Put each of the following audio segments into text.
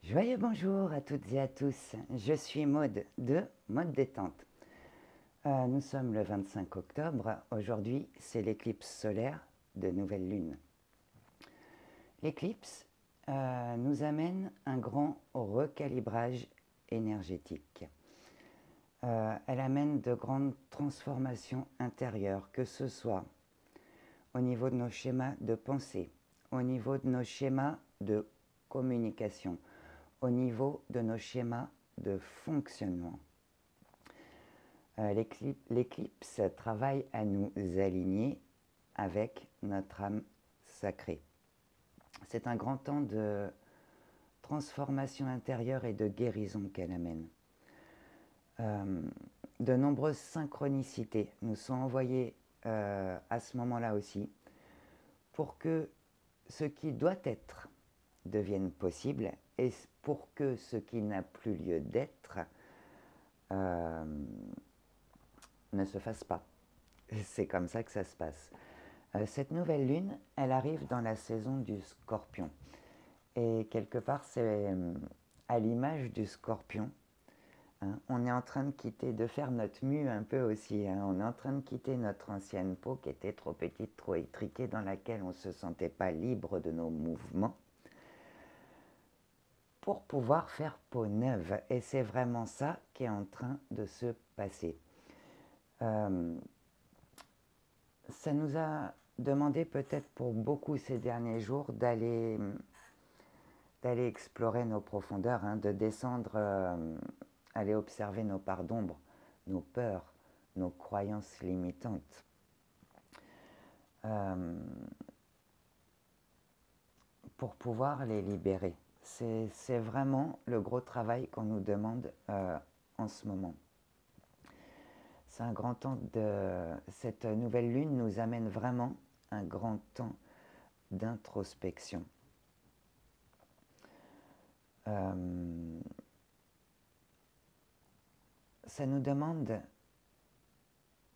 Joyeux bonjour à toutes et à tous, je suis Maude de Mode Détente. Nous sommes le 25 octobre, aujourd'hui c'est l'éclipse solaire de nouvelle lune. L'éclipse nous amène un grand recalibrage énergétique. Elle amène de grandes transformations intérieures, que ce soit au niveau de nos schémas de pensée, au niveau de nos schémas de communication, au niveau de nos schémas de fonctionnement. L'éclipse travaille à nous aligner avec notre âme sacrée. C'est un grand temps de transformation intérieure et de guérison qu'elle amène. De nombreuses synchronicités nous sont envoyées à ce moment-là aussi pour que ce qui doit être devienne possible et pour que ce qui n'a plus lieu d'être ne se fasse pas. C'est comme ça que ça se passe. Cette nouvelle lune, elle arrive dans la saison du Scorpion. Et quelque part, c'est à l'image du Scorpion. Hein, on est en train de quitter, de faire notre mue un peu aussi. Hein, on est en train de quitter notre ancienne peau qui était trop petite, trop étriquée, dans laquelle on ne se sentait pas libre de nos mouvements, pour pouvoir faire peau neuve. Et c'est vraiment ça qui est en train de se passer. Ça nous a demandé peut-être pour beaucoup ces derniers jours d'aller explorer nos profondeurs, hein, de descendre, aller observer nos parts d'ombre, nos peurs, nos croyances limitantes. Pour pouvoir les libérer. C'est vraiment le gros travail qu'on nous demande en ce moment. C'est un grand temps de... Cette nouvelle lune nous amène vraiment un grand temps d'introspection. Ça nous demande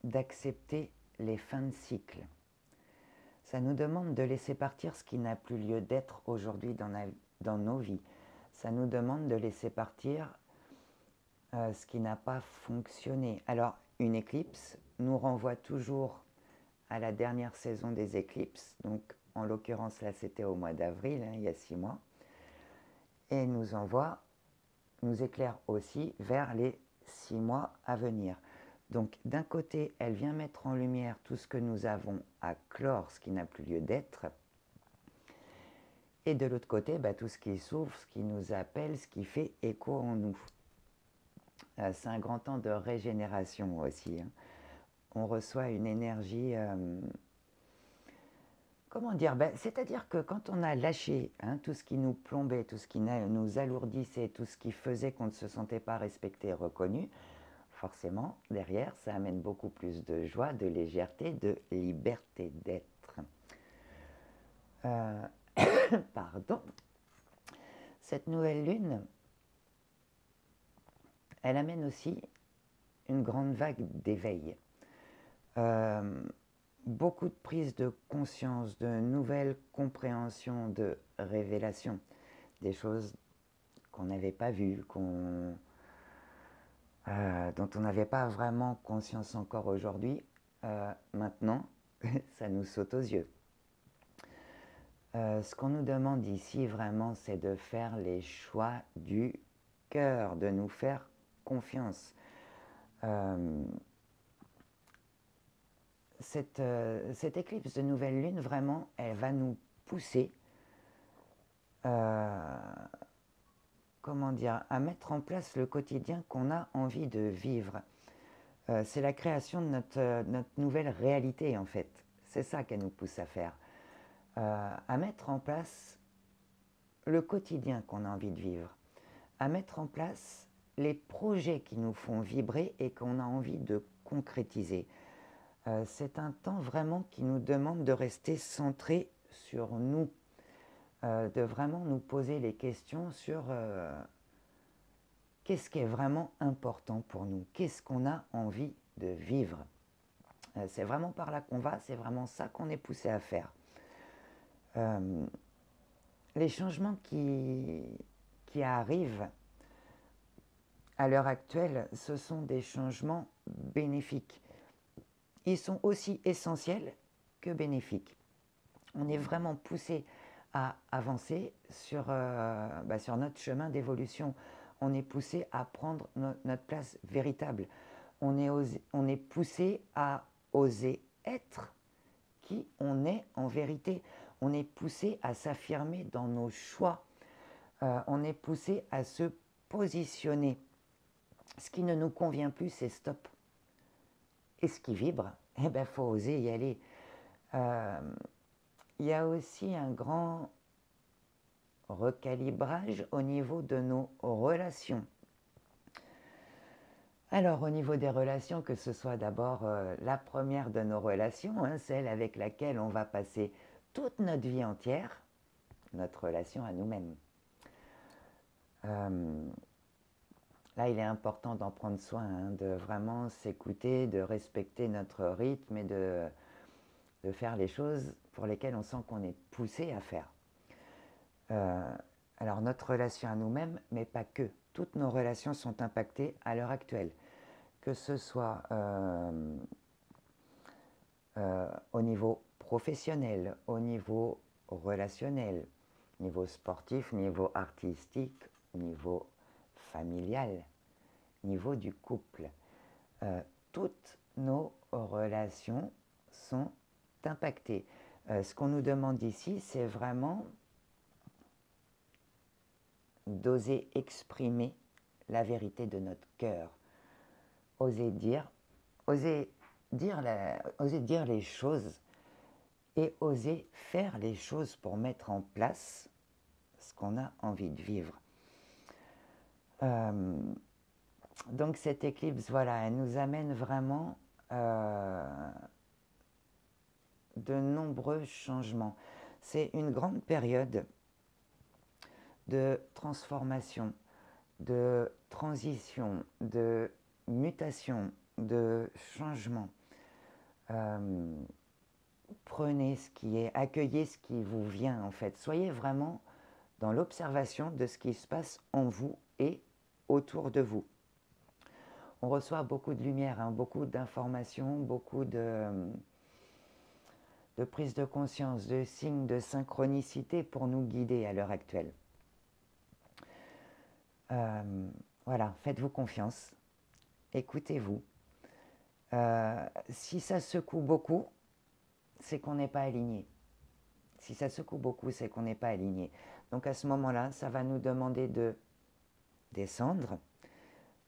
d'accepter les fins de cycle. Ça nous demande de laisser partir ce qui n'a plus lieu d'être aujourd'hui dans nos vies. Ça nous demande de laisser partir ce qui n'a pas fonctionné. Alors, une éclipse nous renvoie toujours à la dernière saison des éclipses. Donc, en l'occurrence, là, c'était au mois d'avril, hein, il y a 6 mois. Et nous éclaire aussi vers les 6 mois à venir. Donc d'un côté, elle vient mettre en lumière tout ce que nous avons à clore, ce qui n'a plus lieu d'être. Et de l'autre côté, tout ce qui s'ouvre, ce qui nous appelle, ce qui fait écho en nous. C'est un grand temps de régénération aussi. Hein. On reçoit une énergie... comment dire, c'est-à-dire que quand on a lâché tout ce qui nous plombait, tout ce qui nous alourdissait, tout ce qui faisait qu'on ne se sentait pas respecté et reconnu, forcément, derrière, ça amène beaucoup plus de joie, de légèreté, de liberté d'être. Pardon. Cette nouvelle lune, elle amène aussi une grande vague d'éveil. Beaucoup de prise de conscience, de nouvelles compréhensions, de révélations. Des choses qu'on n'avait pas vues, dont on n'avait pas vraiment conscience encore aujourd'hui, maintenant, ça nous saute aux yeux. Ce qu'on nous demande ici vraiment, c'est de faire les choix du cœur, de nous faire confiance. Cette éclipse de nouvelle lune, vraiment, elle va nous pousser comment dire, à mettre en place le quotidien qu'on a envie de vivre. C'est la création de notre nouvelle réalité, en fait. C'est ça qu'elle nous pousse à faire. À mettre en place le quotidien qu'on a envie de vivre. À mettre en place les projets qui nous font vibrer et qu'on a envie de concrétiser. C'est un temps vraiment qui nous demande de rester centré sur nous. De vraiment nous poser les questions sur qu'est-ce qui est vraiment important pour nous, qu'est-ce qu'on a envie de vivre. C'est vraiment par là qu'on va, c'est vraiment ça qu'on est poussé à faire. Les changements qui qui arrivent à l'heure actuelle, ce sont des changements bénéfiques. Ils sont aussi essentiels que bénéfiques. On est vraiment poussé à avancer sur notre chemin d'évolution. On est poussé à prendre notre place véritable. On est poussé à oser être qui on est en vérité. On est poussé à s'affirmer dans nos choix. On est poussé à se positionner. Ce qui ne nous convient plus, c'est stop. Et ce qui vibre, eh ben, faut oser y aller. Il y a aussi un grand recalibrage au niveau de nos relations. Alors, au niveau des relations, que ce soit d'abord la première de nos relations, celle avec laquelle on va passer toute notre vie entière, notre relation à nous-mêmes. Là, il est important d'en prendre soin, de vraiment s'écouter, de respecter notre rythme et de faire les choses pour lesquelles on sent qu'on est poussé à faire. Alors, notre relation à nous-mêmes, mais pas que. Toutes nos relations sont impactées à l'heure actuelle. Que ce soit au niveau professionnel, au niveau relationnel, niveau sportif, niveau artistique, niveau familial, niveau du couple. Toutes nos relations sont impactées. Ce qu'on nous demande ici, c'est vraiment d'oser exprimer la vérité de notre cœur. Oser dire les choses et oser faire les choses pour mettre en place ce qu'on a envie de vivre. Donc cette éclipse, voilà, elle nous amène vraiment de nombreux changements. C'est une grande période de transformation, de transition, de mutation, de changement. Prenez ce qui est, accueillez ce qui vous vient en fait. Soyez vraiment dans l'observation de ce qui se passe en vous et autour de vous. On reçoit beaucoup de lumière, beaucoup d'informations, beaucoup de prise de conscience, de signes de synchronicité pour nous guider à l'heure actuelle. Voilà, faites-vous confiance, écoutez-vous. Si ça secoue beaucoup, c'est qu'on n'est pas aligné. Si ça secoue beaucoup, c'est qu'on n'est pas aligné. Donc à ce moment-là, ça va nous demander de descendre,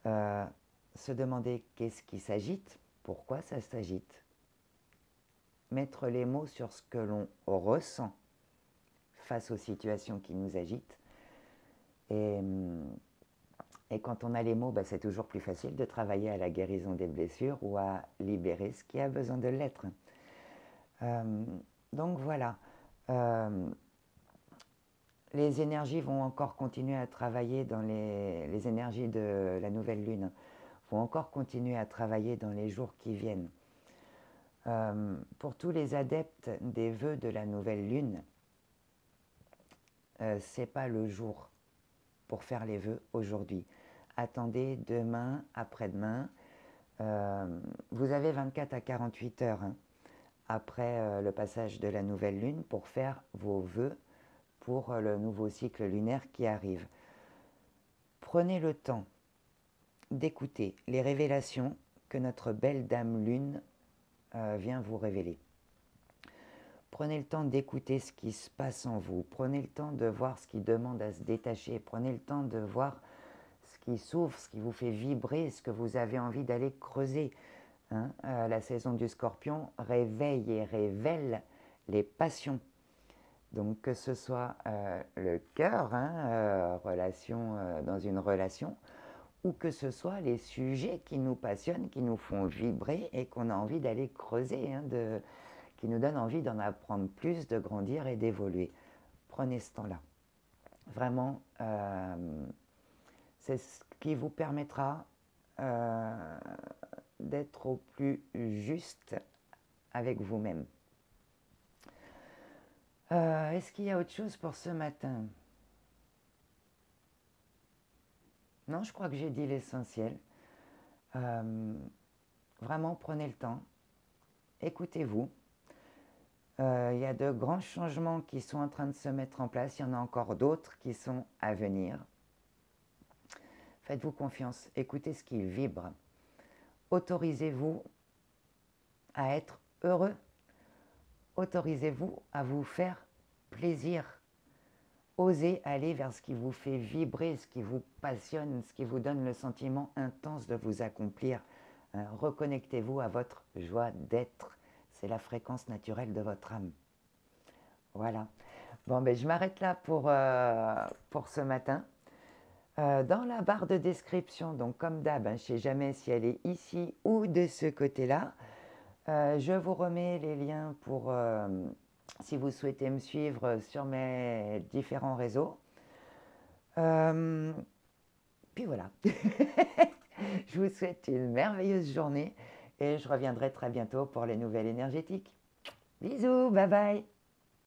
se demander qu'est-ce qui s'agite, pourquoi ça s'agite, mettre les mots sur ce que l'on ressent face aux situations qui nous agitent. Et quand on a les mots, c'est toujours plus facile de travailler à la guérison des blessures ou à libérer ce qui a besoin de l'être. Donc voilà. Les énergies vont encore continuer à travailler dans les énergies de la nouvelle lune, vont encore continuer à travailler dans les jours qui viennent. Pour tous les adeptes des vœux de la nouvelle lune, c'est pas le jour pour faire les vœux aujourd'hui. Attendez demain, après-demain. Vous avez 24 à 48 heures après le passage de la nouvelle lune pour faire vos vœux pour le nouveau cycle lunaire qui arrive. Prenez le temps d'écouter les révélations que notre belle dame lune vient vous révéler. Prenez le temps d'écouter ce qui se passe en vous. Prenez le temps de voir ce qui demande à se détacher. Prenez le temps de voir ce qui s'ouvre, ce qui vous fait vibrer, ce que vous avez envie d'aller creuser. La saison du Scorpion réveille et révèle les passions. Donc que ce soit le cœur, dans une relation, ou que ce soit les sujets qui nous passionnent, qui nous font vibrer et qu'on a envie d'aller creuser, qui nous donnent envie d'en apprendre plus, de grandir et d'évoluer. Prenez ce temps-là. Vraiment, c'est ce qui vous permettra d'être au plus juste avec vous-même. Est-ce qu'il y a autre chose pour ce matin ? Non, je crois que j'ai dit l'essentiel. Vraiment, prenez le temps. Écoutez-vous. Il y a de grands changements qui sont en train de se mettre en place. Il y en a encore d'autres qui sont à venir. Faites-vous confiance. Écoutez ce qui vibre. Autorisez-vous à être heureux. Autorisez-vous à vous faire plaisir. Osez aller vers ce qui vous fait vibrer, ce qui vous passionne, ce qui vous donne le sentiment intense de vous accomplir. Reconnectez-vous à votre joie d'être. C'est la fréquence naturelle de votre âme. Voilà. Bon, ben, je m'arrête là pour ce matin. Dans la barre de description, donc comme d'hab, je ne sais jamais si elle est ici ou de ce côté-là, je vous remets les liens pour si vous souhaitez me suivre sur mes différents réseaux. Puis voilà. Je vous souhaite une merveilleuse journée et je reviendrai très bientôt pour les nouvelles énergétiques. Bisous, bye bye.